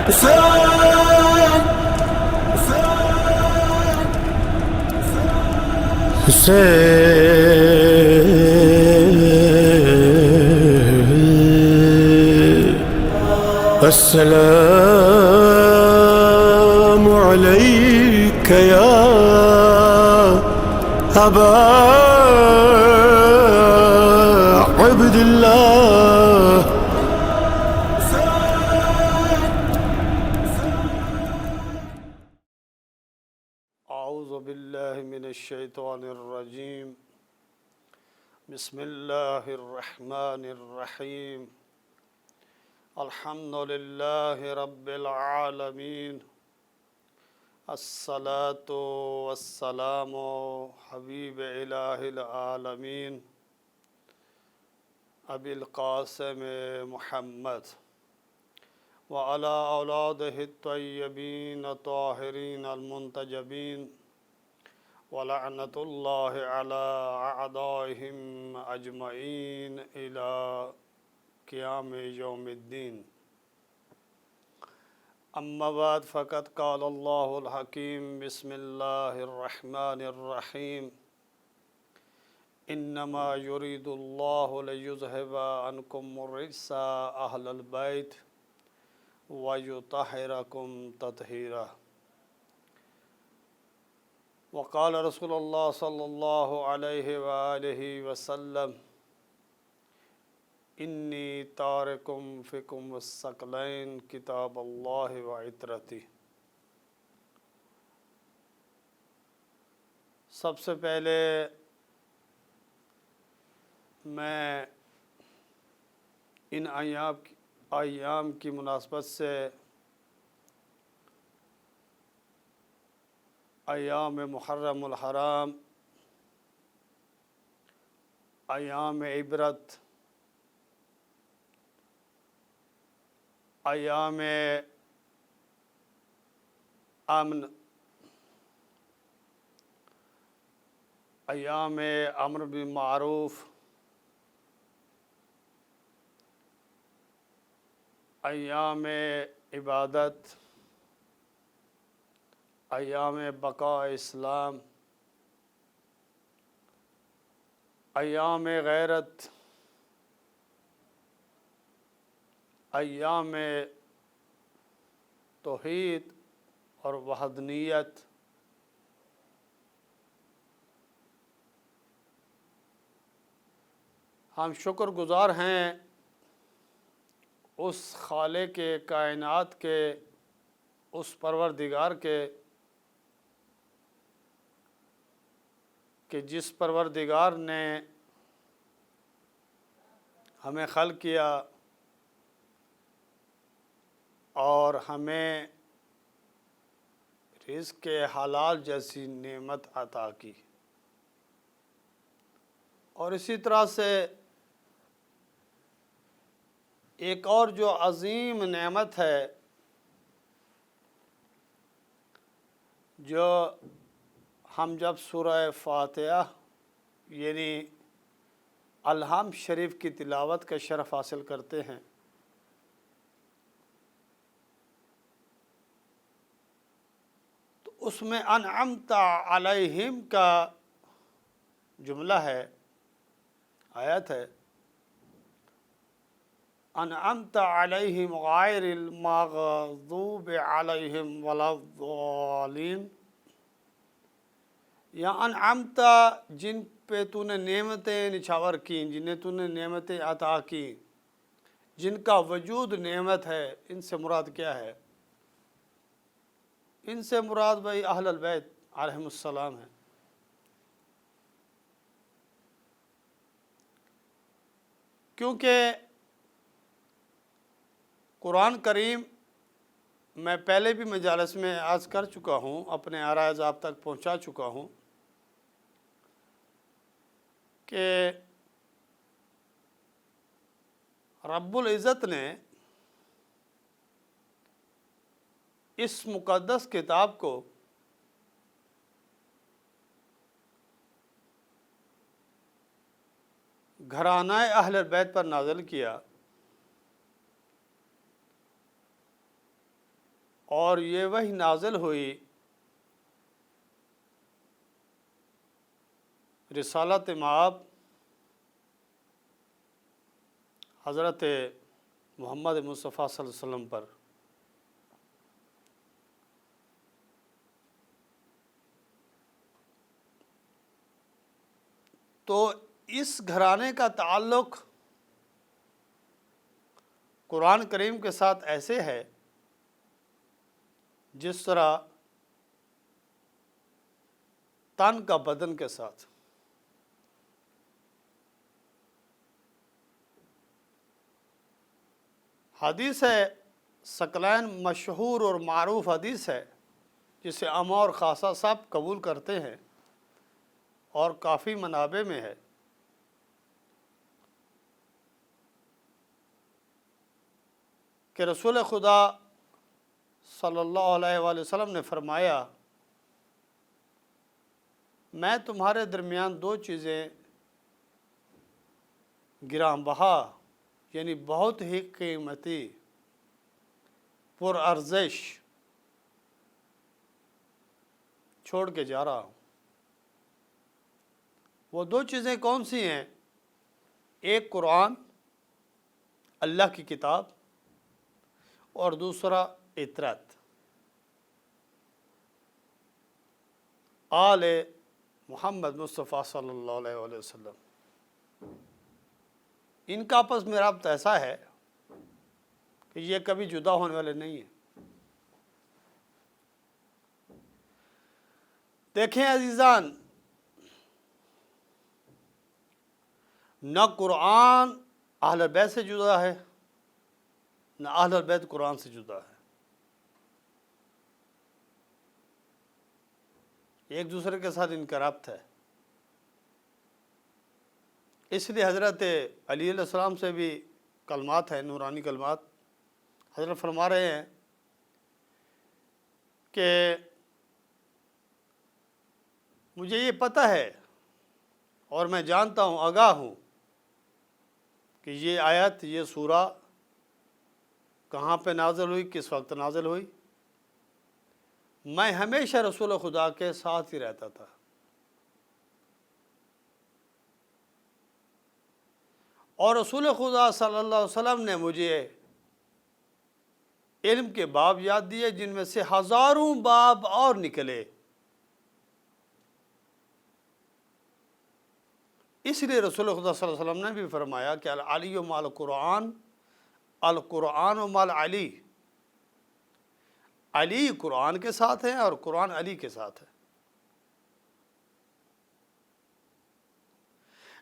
السلام عليك يا أبا عبد الله. أعوذ بالله من الشيطان الرجيم. بسم الله الرحمن الرحيم. الحمد لله رب العالمين. الصلاة والسلام حبيب إله العالمين أبي القاسم محمد وعلى أولاده الطيبين الطاهرين المنتجبين ولعنة الله على أعدائهم أجمعين إلى قیام یوم الدین. اما بعد فقد قال اللہ الحکیم بسم اللہ الرحمن الرحیم. انما یرید اللہ لیذہب عنکم الرجس اہل البیت ویطہرکم تطہیرا. وقال رسول اللہ صلی اللہ علیہ وآلہ وسلم انی تارکم فیکم الثقلین کتاب اللہ و عطرتی. سب سے پہلے میں ان ایام کی مناسبت سے ایام محرم الحرام، ایام عبرت، ایام امن، ایام امر بالمعروف، ایام عبادت، ایام بقاء اسلام، ایام غیرت، ایام توحید اور وحدانیت، ہم شکر گزار ہیں اس خالق کے کائنات کے، اس پروردگار کے، کہ جس پروردگار نے ہمیں خلق کیا اور ہمیں رزق حلال جیسی نعمت عطا کی. اور اسی طرح سے ایک اور جو عظیم نعمت ہے، جو ہم جب سورہ فاتحہ یعنی الحمد شریف کی تلاوت کا شرف حاصل کرتے ہیں، اس میں انعمت علیہم کا جملہ ہے، آیت ہے، انعمت علیہم غیر المغضوب علیہم ولا الضالین. یا انعمت، جن پہ تو نے نعمتیں نچھاور کی، جنہیں تو نے نعمتیں عطا کی، جن کا وجود نعمت ہے، ان سے مراد کیا ہے؟ ان سے مراد بھائی اہل البیت علیہم السلام ہیں. کیونکہ قرآن کریم میں پہلے بھی مجالس میں عرض کر چکا ہوں، اپنے عرائض آپ تک پہنچا چکا ہوں کہ رب العزت نے اس مقدس کتاب کو گھرانہ اہل بیت پر نازل کیا اور یہ وحی نازل ہوئی رسالت مآب حضرت محمد مصطفیٰ صلی اللہ علیہ وسلم پر۔ تو اس گھرانے کا تعلق قرآن کریم کے ساتھ ایسے ہے جس طرح تن کا بدن کے ساتھ۔ حدیث ہے ثقلین مشہور اور معروف حدیث ہے جسے عام اور خاصہ سب قبول کرتے ہیں اور کافی منابع میں ہے۔ کہ رسول خدا صلی اللہ علیہ وآلہ وسلم نے فرمایا، میں تمہارے درمیان دو چیزیں گراں بہا یعنی بہت ہی قیمتی پر ارزش چھوڑ کے جا رہا ہوں۔ وہ دو چیزیں کون سی ہیں؟ ایک قرآن اللہ کی کتاب اور دوسرا اطرت آل محمد مصطفیٰ صلی اللہ علیہ وآلہ وسلم۔ ان کا آپس میں رابط ایسا ہے کہ یہ کبھی جدا ہونے والے نہیں ہیں۔ دیکھیں عزیزان، نہ قرآن اہل بیت سے جدا ہے نہ اہل بیت قرآن سے جدا ہے، ایک دوسرے کے ساتھ ان کا رابط ہے۔ اس لیے حضرت علی علیہ السلام سے بھی کلمات ہیں، نورانی کلمات۔ حضرت فرما رہے ہیں کہ مجھے یہ پتہ ہے اور میں جانتا ہوں، آگاہ ہوں کہ یہ آیت، یہ سورہ کہاں پہ نازل ہوئی، کس وقت نازل ہوئی۔ میں ہمیشہ رسول خدا کے ساتھ ہی رہتا تھا، اور رسول خدا صلی اللہ علیہ وسلم نے مجھے علم کے باب یاد دیے جن میں سے ہزاروں باب اور نکلے۔ اس لیے رسول خدا صلی اللہ علیہ وسلم نے بھی فرمایا کہ العلی مع القرآن، القرآن مع علی۔ علی قرآن کے ساتھ ہے اور قرآن علی کے ساتھ ہے۔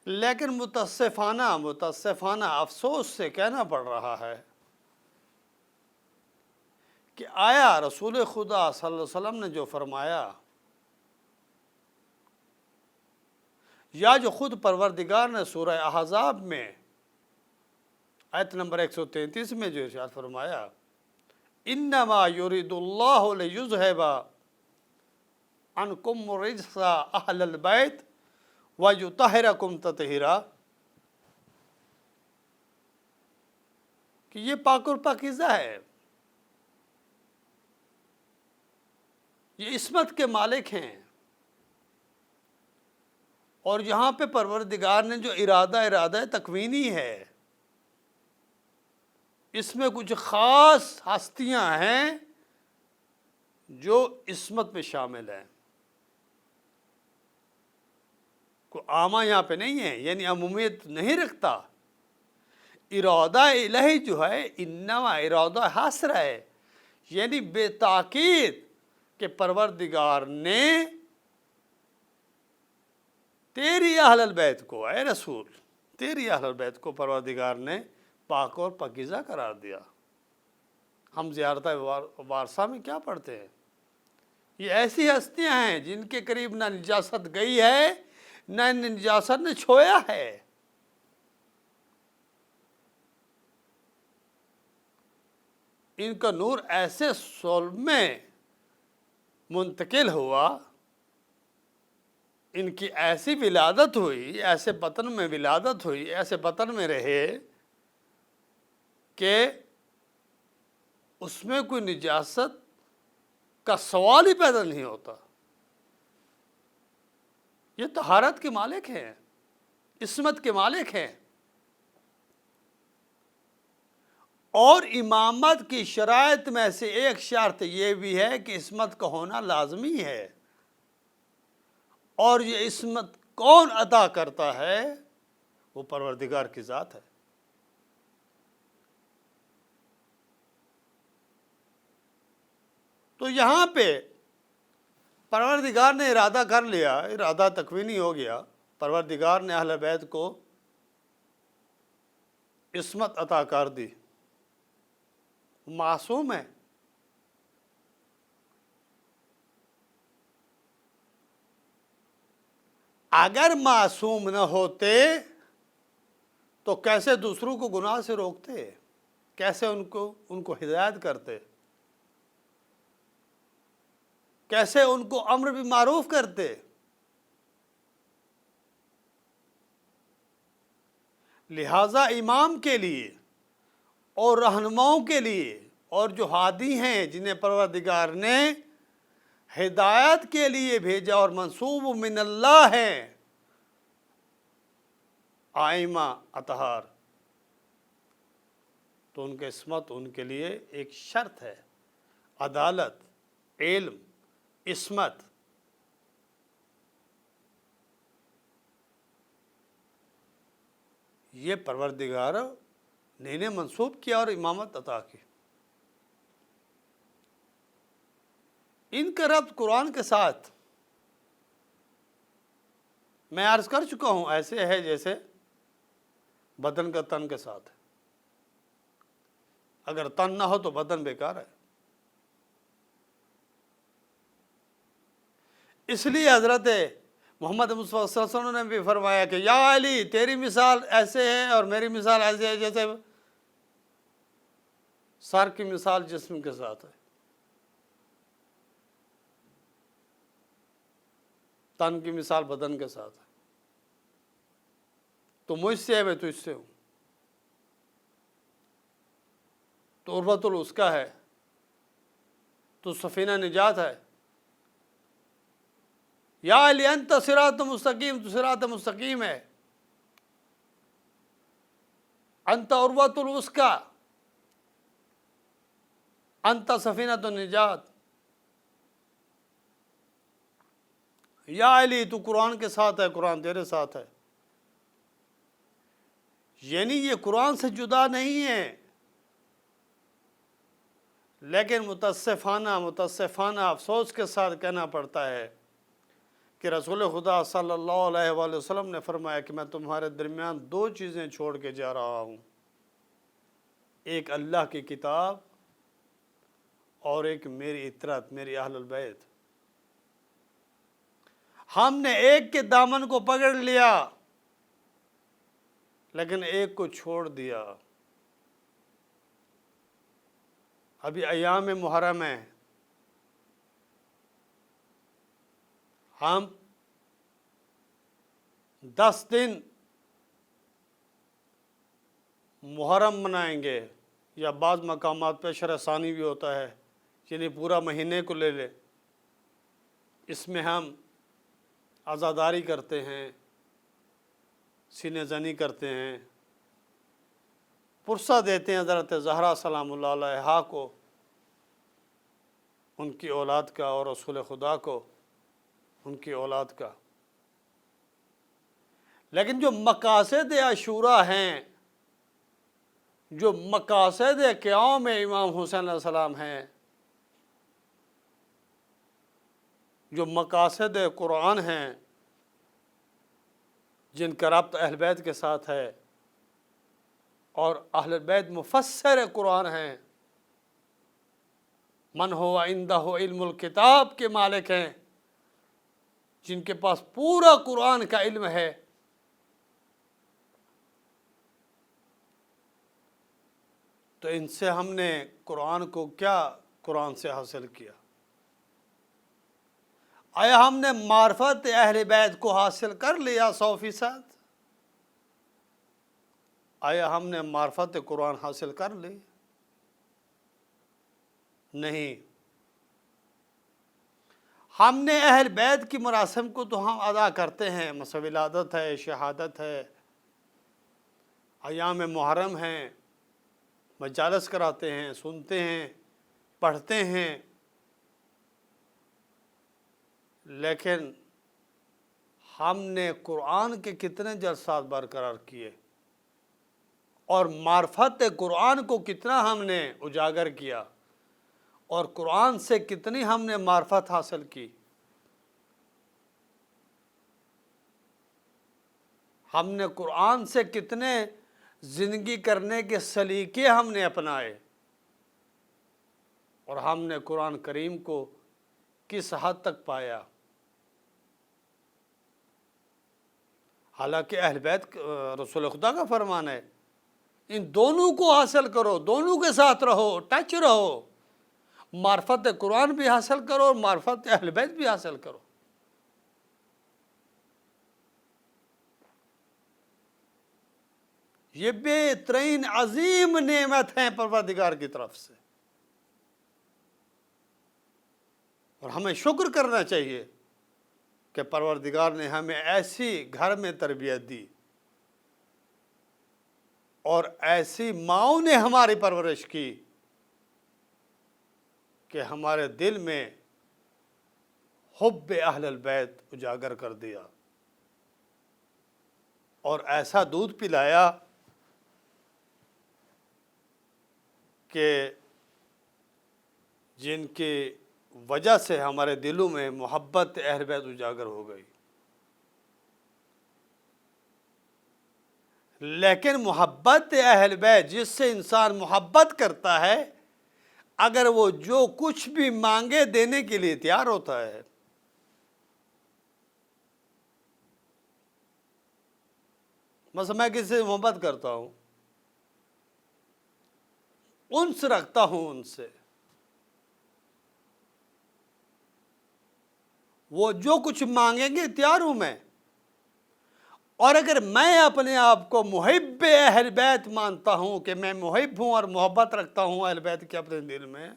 لیکن متاسفانہ افسوس سے کہنا پڑ رہا ہے کہ آیا رسول خدا صلی اللہ علیہ وسلم نے جو فرمایا یا جو خود پروردگار نے سورہ احزاب میں آیت نمبر 133 میں جو ارشاد فرمایا، انما یرید اللہ لیذھب عنکم الرجس اہل البیت وَيُطَهِّرَكُمْ تَطْهِيرًا، کہ یہ پاک اور پاکیزہ ہے، یہ عصمت کے مالک ہیں، اور یہاں پہ پروردگار نے جو ارادہ تکوینی ہے، اس میں کچھ خاص ہستیاں ہیں جو عصمت میں شامل ہیں۔ کوئی عامہ یہاں پہ نہیں ہے، یعنی عمومیت نہیں رکھتا۔ ارادہ الہی جو ہے انما ارادہ حاصر ہے، یعنی بے تاکید کہ پروردگار نے تیری اہل البیت کو، اے رسول، تیری اہل البیت کو پروردگار نے پاک اور پاکیزہ قرار دیا۔ ہم زیارت وارثہ میں کیا پڑھتے ہیں؟ یہ ایسی ہستیاں ہیں جن کے قریب نہ نجاست گئی ہے نہ نجاست نے چھویا ہے۔ ان کا نور ایسے صلب میں منتقل ہوا، ان کی ایسی ولادت ہوئی، ایسے بطن میں ولادت ہوئی، ایسے بطن میں رہے کہ اس میں کوئی نجاست کا سوال ہی پیدا نہیں ہوتا۔ یہ طہارت کے مالک ہیں، عصمت کے مالک ہیں، اور امامت کی شرائط میں سے ایک شرط یہ بھی ہے کہ عصمت کا ہونا لازمی ہے، اور یہ عصمت کون عطا کرتا ہے؟ وہ پروردگار کی ذات ہے۔ تو یہاں پہ پروردگار نے ارادہ کر لیا، ارادہ تکوینی ہو گیا، پروردگار نے اہل بیت کو عصمت عطا کر دی، معصوم ہے۔ اگر معصوم نہ ہوتے تو کیسے دوسروں کو گناہ سے روکتے، کیسے ان کو ہدایت کرتے، کیسے ان کو امر بالمعروف کرتے؟ لہذا امام کے لیے اور رہنماؤں کے لیے اور جو ہادی ہیں جنہیں پروردگار نے ہدایت کے لیے بھیجا اور منصوب من اللہ ہیں، آئمہ اطہار، تو ان کی عصمت ان کے لیے ایک شرط ہے۔ عدالت، علم، عصمت، یہ پروردگار نے انہیں منسوب کیا اور امامت عطا کی۔ ان کا ربط قرآن کے ساتھ میں عرض کر چکا ہوں، ایسے ہے جیسے بدن کا تن کے ساتھ ہے۔ اگر تن نہ ہو تو بدن بیکار ہے۔ اس لیے حضرت محمد مصطفیٰ صلی اللہ علیہ وسلم نے بھی فرمایا کہ یا علی، تیری مثال ایسے ہے اور میری مثال ایسے ہے جیسے سر کی مثال جسم کے ساتھ ہے، تن کی مثال بدن کے ساتھ ہے۔ تو مجھ سے ہے، میں تو اس سے ہوں۔ تو عروۃ الوثقیٰ ہے، تو سفینہ نجات ہے۔ یا علی انت صراط مستقیم، تو صراط مستقیم ہے۔ انت عروۃ الوثقیٰ، انت سفینۃ النجات۔ یا علی، تو قرآن کے ساتھ ہے، قرآن تیرے ساتھ ہے۔ یعنی یہ قرآن سے جدا نہیں ہے، لیکن متاسفانہ افسوس کے ساتھ کہنا پڑتا ہے کہ رسول خدا صلی اللہ علیہ وآلہ وسلم نے فرمایا کہ میں تمہارے درمیان دو چیزیں چھوڑ کے جا رہا ہوں، ایک اللہ کی کتاب اور ایک میری اطاعت، میری اہل البیت۔ ہم نے ایک کے دامن کو پکڑ لیا لیکن ایک کو چھوڑ دیا۔ ابھی ایام محرم ہے، ہم 10 دن محرم منائیں گے، یا بعض مقامات پہ عشر ثانی بھی ہوتا ہے، یعنی پورا مہینے کو لے لے۔ اس میں ہم عزاداری کرتے ہیں، سینے زنی کرتے ہیں، پرسہ دیتے ہیں حضرت زہرا سلام اللہ علیہا کو، ان کی اولاد کا، اور رسول خدا کو ان کی اولاد کا۔ لیکن جو مقاصد عاشورہ ہیں، جو مقاصد قیام امام حسین علیہ السلام ہیں، جو مقاصد قرآن ہیں، جن کا ربط اہل بیت کے ساتھ ہے، اور اہل بیت مفسر قرآن ہیں، من ہو عندہ علم الکتاب کے مالک ہیں، جن کے پاس پورا قرآن کا علم ہے۔ تو ان سے ہم نے قرآن کو کیا قرآن سے حاصل کیا؟ آیا ہم نے معرفت اہل بیت کو حاصل کر لیا 100%؟ آیا ہم نے معرفت قرآن حاصل کر لی؟ نہیں۔ ہم نے اہل بیت کی مراسم کو تو ہم ادا کرتے ہیں، مثلا ولادت ہے، شہادت ہے، ایام محرم ہیں، مجالس کراتے ہیں، سنتے ہیں، پڑھتے ہیں، لیکن ہم نے قرآن کے کتنے جلسات برقرار کیے اور معرفت قرآن کو کتنا ہم نے اجاگر کیا اور قرآن سے کتنی ہم نے معرفت حاصل کی، ہم نے قرآن سے کتنے زندگی کرنے کے سلیقے ہم نے اپنائے، اور ہم نے قرآن کریم کو کس حد تک پایا۔ حالانکہ اہل بیت رسول خدا کا فرمان ہے، ان دونوں کو حاصل کرو، دونوں کے ساتھ رہو، ٹچ رہو، معرفت قرآن بھی حاصل کرو اور معرفت اہل بیت بھی حاصل کرو۔ یہ بہترین عظیم نعمت ہیں پروردگار کی طرف سے، اور ہمیں شکر کرنا چاہیے کہ پروردگار نے ہمیں ایسی گھر میں تربیت دی اور ایسی ماؤں نے ہماری پرورش کی کہ ہمارے دل میں حب اہل البیت اجاگر کر دیا اور ایسا دودھ پلایا کہ جن کی وجہ سے ہمارے دلوں میں محبت اہل بیت اجاگر ہو گئی۔ لیکن محبت اہل بیت، جس سے انسان محبت کرتا ہے، اگر وہ جو کچھ بھی مانگے دینے کے لیے تیار ہوتا ہے، مثلا میں کسی سے محبت کرتا ہوں، انس رکھتا ہوں ان سے، وہ جو کچھ مانگیں گے تیار ہوں میں، اور اگر میں اپنے آپ کو محب اہل بیت مانتا ہوں کہ میں محب ہوں اور محبت رکھتا ہوں اہل بیت کے اپنے دل میں،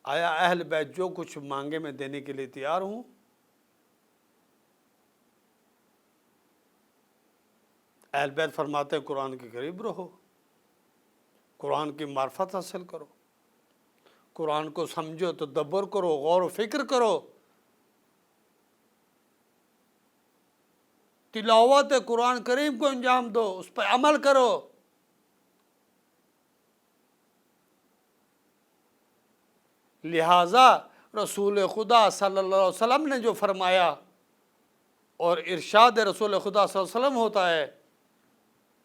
آیا اہل بیت جو کچھ مانگے میں دینے کے لیے تیار ہوں؟ اہل بیت فرماتے ہیں قرآن کے قریب رہو، قرآن کی معرفت حاصل کرو، قرآن کو سمجھو، تدبر کرو، غور و فکر کرو، تلاوت قرآن کریم کو انجام دو، اس پر عمل کرو۔ لہٰذا رسول خدا صلی اللہ علیہ وسلم نے جو فرمایا، اور ارشاد رسول خدا صلی اللہ علیہ وسلم ہوتا ہے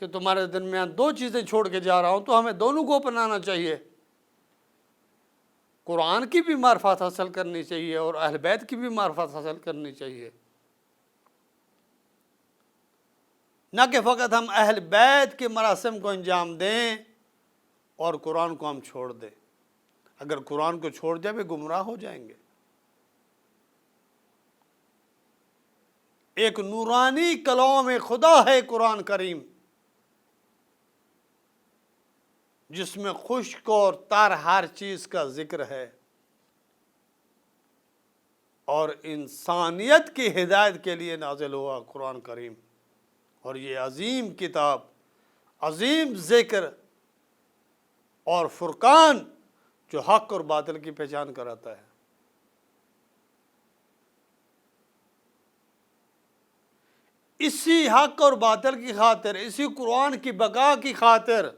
کہ تمہارے درمیان دو چیزیں چھوڑ کے جا رہا ہوں، تو ہمیں دونوں کو اپنانا چاہیے، قرآن کی بھی معرفت حاصل کرنی چاہیے اور اہل بیت کی بھی معرفت حاصل کرنی چاہیے، نہ کہ فقط ہم اہل بیت کے مراسم کو انجام دیں اور قرآن کو ہم چھوڑ دیں۔ اگر قرآن کو چھوڑ جائیں گمراہ ہو جائیں گے۔ ایک نورانی کلام خدا ہے قرآن کریم، جس میں خشک اور تر ہر چیز کا ذکر ہے، اور انسانیت کی ہدایت کے لیے نازل ہوا قرآن کریم، اور یہ عظیم کتاب، عظیم ذکر اور فرقان جو حق اور باطل کی پہچان کراتا ہے۔ اسی حق اور باطل کی خاطر، اسی قرآن کی بقا کی خاطر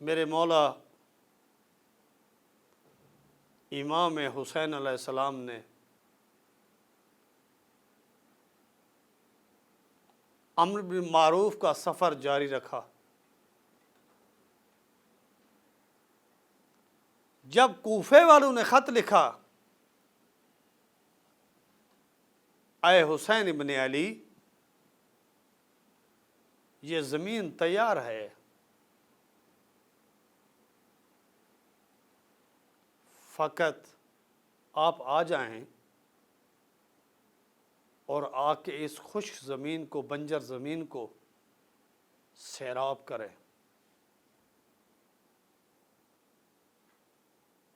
میرے مولا امام حسین علیہ السلام نے امر بالمعروف کا سفر جاری رکھا۔ جب کوفے والوں نے خط لکھا، اے حسین ابن علی، یہ زمین تیار ہے، فقط آپ آ جائیں اور آ کے اس خشک زمین کو، بنجر زمین کو سیراب کریں۔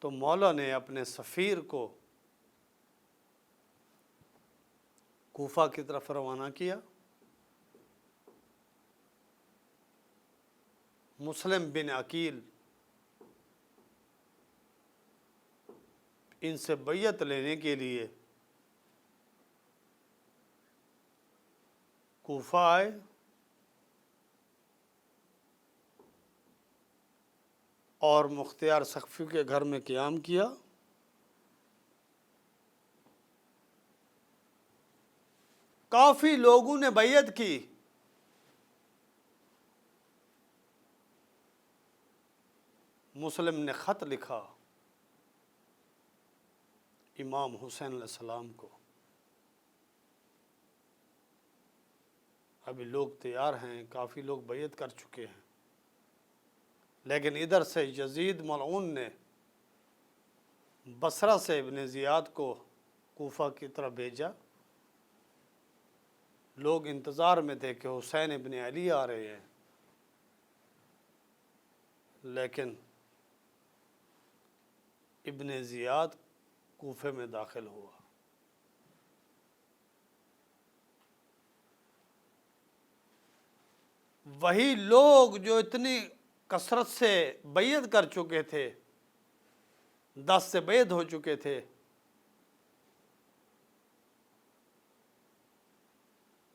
تو مولا نے اپنے سفیر کو کوفہ کی طرف روانہ کیا۔ مسلم بن عقیل ان سے بیعت لینے کے لیے کوفہ آئے۔ اور مختار ثقفی کے گھر میں قیام کیا۔ کافی لوگوں نے بیعت کی۔ مسلم نے خط لکھا امام حسین علیہ السلام کو، ابھی لوگ تیار ہیں، کافی لوگ بیعت کر چکے ہیں، لیکن ادھر سے یزید ملعون نے بصرہ سے ابن زیاد کو کوفہ کی طرف بھیجا۔ لوگ انتظار میں تھے کہ حسین ابن علی آ رہے ہیں، لیکن ابن زیاد کوفے میں داخل ہوا۔ وہی لوگ جو اتنی کثرت سے بیعت کر چکے تھے، 10 سے بیعت ہو چکے تھے،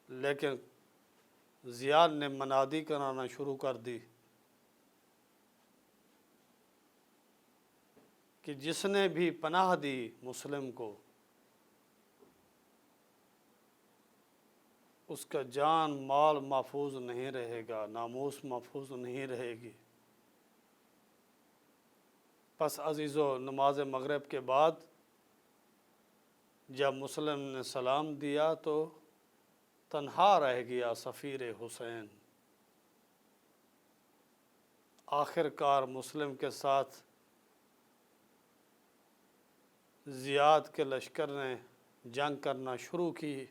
لیکن زیاد نے منادی کرانا شروع کر دی کہ جس نے بھی پناہ دی مسلم کو، اس کا جان مال محفوظ نہیں رہے گا، ناموس محفوظ نہیں رہے گی۔ پس عزیزو، نماز مغرب کے بعد جب مسلم نے سلام دیا تو تنہا رہ گیا سفیر حسین۔ آخر کار مسلم کے ساتھ زیاد کے لشکر نے جنگ کرنا شروع کی۔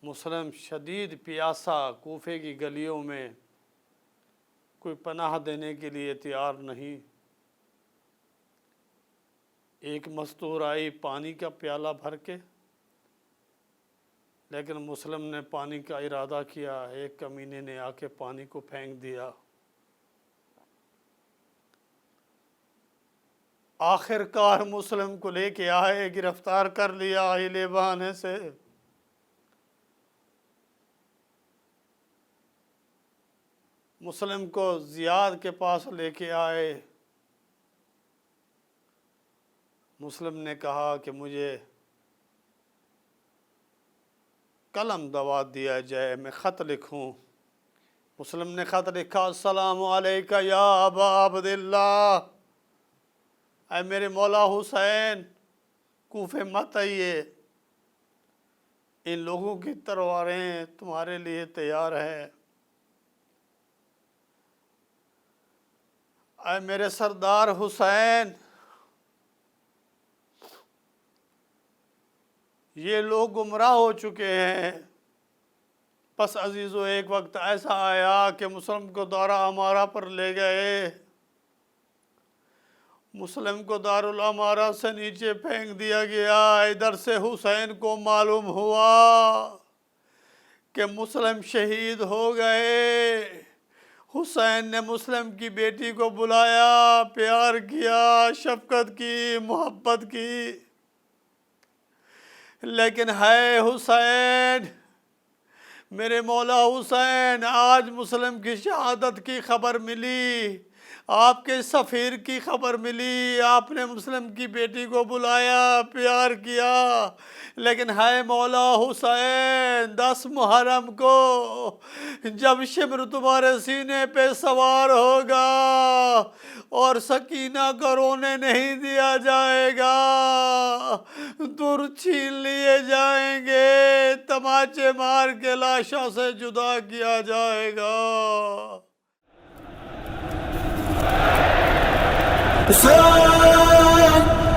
مسلم شدید پیاسا کوفے کی گلیوں میں، کوئی پناہ دینے کے لیے تیار نہیں۔ ایک مستور آئی پانی کا پیالہ بھر کے، لیکن مسلم نے پانی کا ارادہ کیا، ایک کمینے نے آ کے پانی کو پھینک دیا۔ آخر کار مسلم کو لے کے آئے، گرفتار کر لیا ہیلے بہانے سے۔ مسلم کو زیاد کے پاس لے کے آئے۔ مسلم نے کہا کہ مجھے قلم دوا دیا جائے، میں خط لکھوں۔ مسلم نے خط لکھا، السلام علیکہ یا ابا عبداللہ، اے میرے مولا حسین، کوفے مت آئیے، ان لوگوں کی تلواریں تمہارے لیے تیار ہیں۔ اے میرے سردار حسین، یہ لوگ گمراہ ہو چکے ہیں۔ پس عزیزو، ایک وقت ایسا آیا کہ مسلم کو دارا امارہ پر لے گئے۔ مسلم کو دارالامارہ سے نیچے پھینک دیا گیا۔ ادھر سے حسین کو معلوم ہوا کہ مسلم شہید ہو گئے۔ حسین نے مسلم کی بیٹی کو بلایا، پیار کیا، شفقت کی، محبت کی، لیکن ہے حسین، میرے مولا حسین، آج مسلم کی شہادت کی خبر ملی، آپ کے سفیر کی خبر ملی، آپ نے مسلم کی بیٹی کو بلایا، پیار کیا، لیکن ہے مولا حسین، 10 محرم کو جب شمر تمہارے سینے پہ سوار ہوگا اور سکینہ کو رونے نہیں دیا جائے گا، در چھین لیے جائیں گے، تماچے مار کے لاشوں سے جدا کیا جائے گا۔ حسین